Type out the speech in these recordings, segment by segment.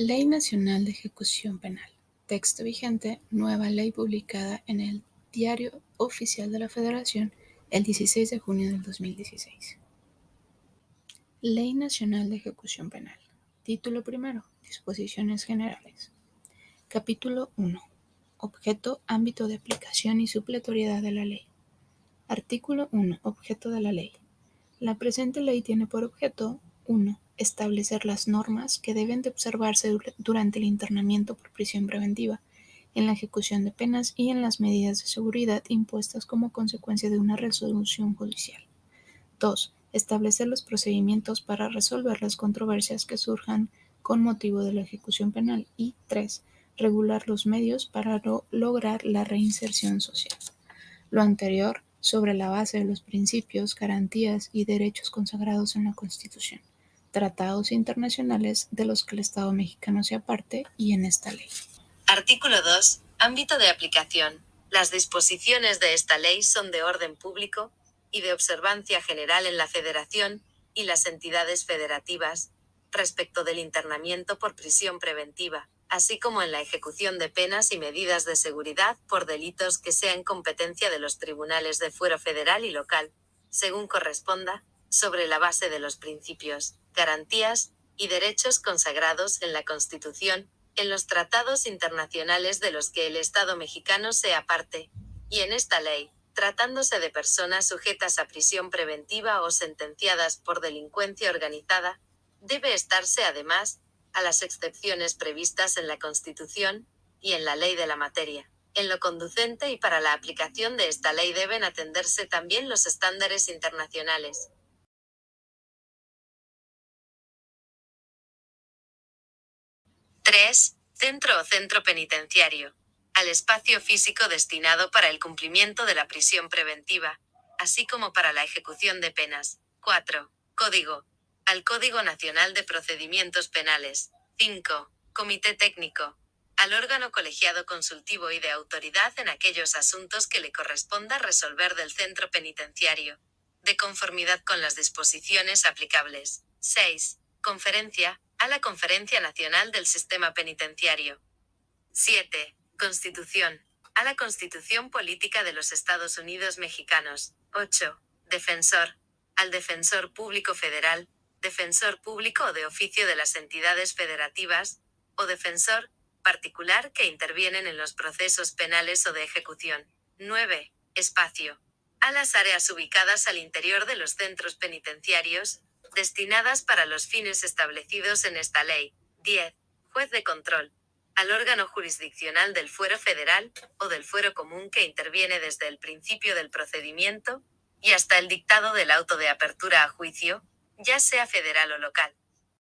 Ley Nacional de Ejecución Penal. Texto vigente, nueva ley publicada en el Diario Oficial de la Federación el 16 de junio del 2016. Ley Nacional de Ejecución Penal. Título primero. Disposiciones generales. Capítulo 1. Objeto, ámbito de aplicación y supletoriedad de la ley. Artículo 1. Objeto de la ley. La presente ley tiene por objeto 1. Establecer las normas que deben de observarse durante el internamiento por prisión preventiva, en la ejecución de penas y en las medidas de seguridad impuestas como consecuencia de una resolución judicial. 2. Establecer los procedimientos para resolver las controversias que surjan con motivo de la ejecución penal. Y 3. Regular los medios para lograr la reinserción social. Lo anterior sobre la base de los principios, garantías y derechos consagrados en la Constitución, tratados internacionales de los que el Estado mexicano sea parte y en esta ley. Artículo 2. Ámbito de aplicación. Las disposiciones de esta ley son de orden público y de observancia general en la Federación y las entidades federativas, respecto del internamiento por prisión preventiva, así como en la ejecución de penas y medidas de seguridad por delitos que sean competencia de los tribunales de fuero federal y local, según corresponda, sobre la base de los principios, garantías y derechos consagrados en la Constitución, en los tratados internacionales de los que el Estado mexicano sea parte, y en esta ley, tratándose de personas sujetas a prisión preventiva o sentenciadas por delincuencia organizada, debe estarse además, a las excepciones previstas en la Constitución y en la ley de la materia. En lo conducente y para la aplicación de esta ley deben atenderse también los estándares internacionales. 3. Centro o centro penitenciario. Al espacio físico destinado para el cumplimiento de la prisión preventiva, así como para la ejecución de penas. 4. Código. Al Código Nacional de Procedimientos Penales. 5. Comité técnico. Al órgano colegiado consultivo y de autoridad en aquellos asuntos que le corresponda resolver del centro penitenciario, de conformidad con las disposiciones aplicables. 6. Conferencia. A la Conferencia Nacional del Sistema Penitenciario. 7. Constitución. A la Constitución Política de los Estados Unidos Mexicanos. 8. Defensor. Al Defensor Público Federal, Defensor Público o de oficio de las entidades federativas, o defensor particular que intervienen en los procesos penales o de ejecución. 9. Espacio. A las áreas ubicadas al interior de los centros penitenciarios, destinadas para los fines establecidos en esta ley. 10. Juez de control. Al órgano jurisdiccional del fuero federal, o del fuero común que interviene desde el principio del procedimiento, y hasta el dictado del auto de apertura a juicio, ya sea federal o local.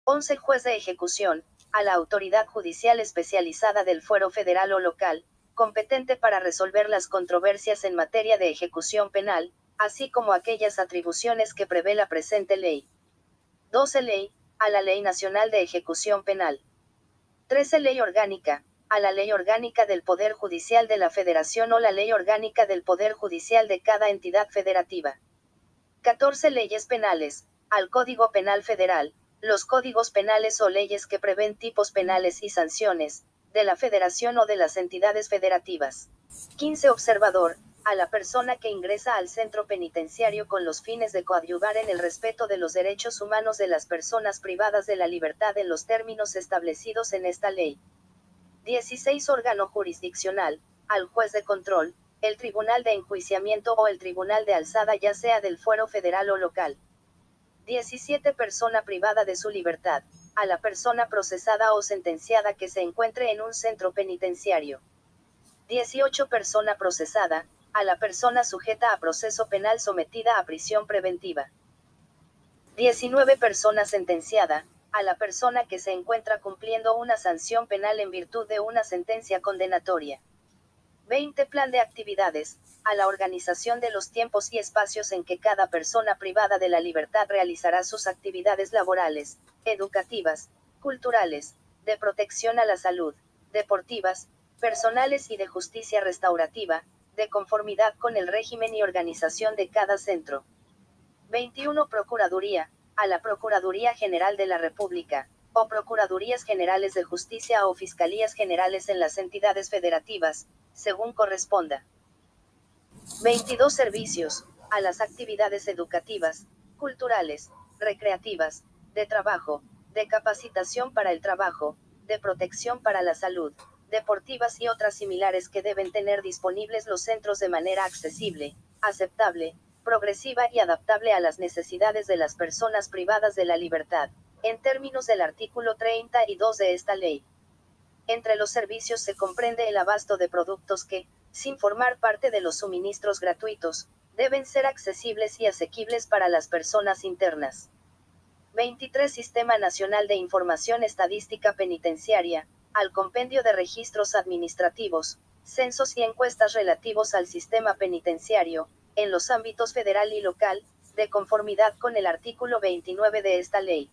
11. Juez de ejecución. A la autoridad judicial especializada del fuero federal o local, competente para resolver las controversias en materia de ejecución penal, así como aquellas atribuciones que prevé la presente ley. 12. Ley. A la Ley Nacional de Ejecución Penal. 13. Ley Orgánica. A la Ley Orgánica del Poder Judicial de la Federación o la Ley Orgánica del Poder Judicial de cada entidad federativa. 14. Leyes penales. Al Código Penal Federal, los códigos penales o leyes que prevén tipos penales y sanciones, de la Federación o de las entidades federativas. 15. Observador. A la persona que ingresa al centro penitenciario con los fines de coadyuvar en el respeto de los derechos humanos de las personas privadas de la libertad en los términos establecidos en esta ley. 16. Órgano jurisdiccional. Al juez de control, el tribunal de enjuiciamiento o el tribunal de alzada ya sea del fuero federal o local. 17. Persona privada de su libertad. A la persona procesada o sentenciada que se encuentre en un centro penitenciario. 18. Persona procesada. A la persona sujeta a proceso penal sometida a prisión preventiva. 19. Persona sentenciada. A la persona que se encuentra cumpliendo una sanción penal en virtud de una sentencia condenatoria. 20. Plan de actividades. A la organización de los tiempos y espacios en que cada persona privada de la libertad realizará sus actividades laborales, educativas, culturales, de protección a la salud, deportivas, personales y de justicia restaurativa, de conformidad con el régimen y organización de cada centro. 21. Procuraduría. A la Procuraduría General de la República, o Procuradurías Generales de Justicia o Fiscalías Generales en las entidades federativas, según corresponda. 22 servicios, a las actividades educativas, culturales, recreativas, de trabajo, de capacitación para el trabajo, de protección para la salud, deportivas y otras similares que deben tener disponibles los centros de manera accesible, aceptable, progresiva y adaptable a las necesidades de las personas privadas de la libertad, en términos del artículo 32 de esta ley. Entre los servicios se comprende el abasto de productos que, sin formar parte de los suministros gratuitos, deben ser accesibles y asequibles para las personas internas. 23 Sistema Nacional de Información Estadística Penitenciaria, al Compendio de Registros Administrativos, Censos y encuestas relativos al sistema penitenciario, en los ámbitos federal y local, de conformidad con el artículo 29 de esta ley.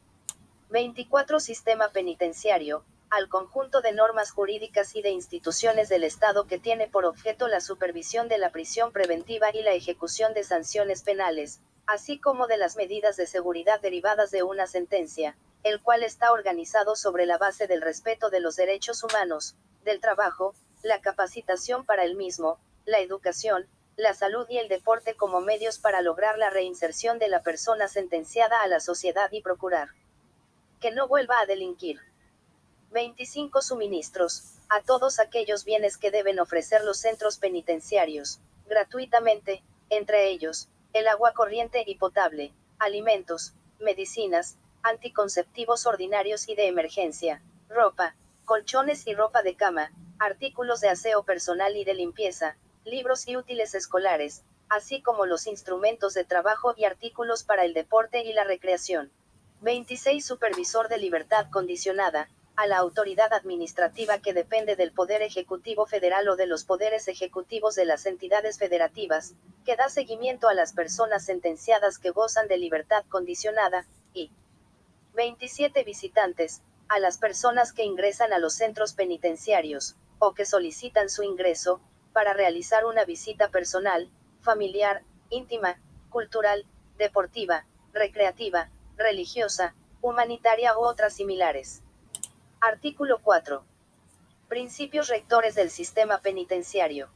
24 Sistema Penitenciario, al conjunto de normas jurídicas y de instituciones del Estado que tiene por objeto la supervisión de la prisión preventiva y la ejecución de sanciones penales, así como de las medidas de seguridad derivadas de una sentencia, el cual está organizado sobre la base del respeto de los derechos humanos, del trabajo, la capacitación para el mismo, la educación, la salud y el deporte como medios para lograr la reinserción de la persona sentenciada a la sociedad y procurar que no vuelva a delinquir. 25 Suministros, a todos aquellos bienes que deben ofrecer los centros penitenciarios, gratuitamente, entre ellos, el agua corriente y potable, alimentos, medicinas, anticonceptivos ordinarios y de emergencia, ropa, colchones y ropa de cama, artículos de aseo personal y de limpieza, libros y útiles escolares, así como los instrumentos de trabajo y artículos para el deporte y la recreación. 26 Supervisor de libertad condicionada, a la autoridad administrativa que depende del Poder Ejecutivo Federal o de los poderes ejecutivos de las entidades federativas, que da seguimiento a las personas sentenciadas que gozan de libertad condicionada, y 27 Visitantes, a las personas que ingresan a los centros penitenciarios, o que solicitan su ingreso, para realizar una visita personal, familiar, íntima, cultural, deportiva, recreativa, religiosa, humanitaria u otras similares. Artículo 4. Principios rectores del sistema penitenciario.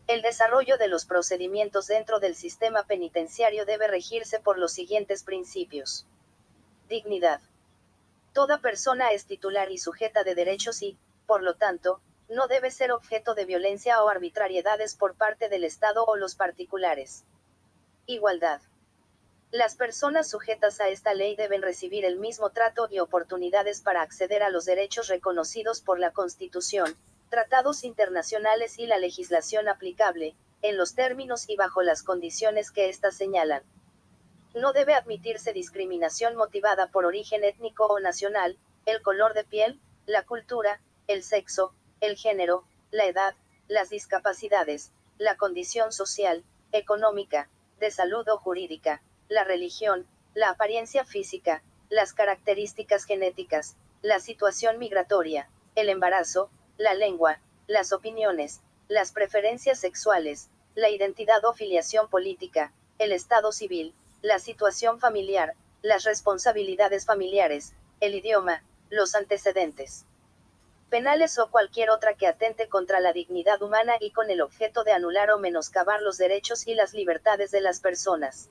El desarrollo de los procedimientos dentro del sistema penitenciario debe regirse por los siguientes principios. Dignidad. Toda persona es titular y sujeta de derechos y, por lo tanto, no debe ser objeto de violencia o arbitrariedades por parte del Estado o los particulares. Igualdad. Las personas sujetas a esta ley deben recibir el mismo trato y oportunidades para acceder a los derechos reconocidos por la Constitución, tratados internacionales y la legislación aplicable, en los términos y bajo las condiciones que éstas señalan. No debe admitirse discriminación motivada por origen étnico o nacional, el color de piel, la cultura, el sexo, el género, la edad, las discapacidades, la condición social, económica, de salud o jurídica, la religión, la apariencia física, las características genéticas, la situación migratoria, el embarazo, la lengua, las opiniones, las preferencias sexuales, la identidad o filiación política, el estado civil, la situación familiar, las responsabilidades familiares, el idioma, los antecedentes penales o cualquier otra que atente contra la dignidad humana y con el objeto de anular o menoscabar los derechos y las libertades de las personas.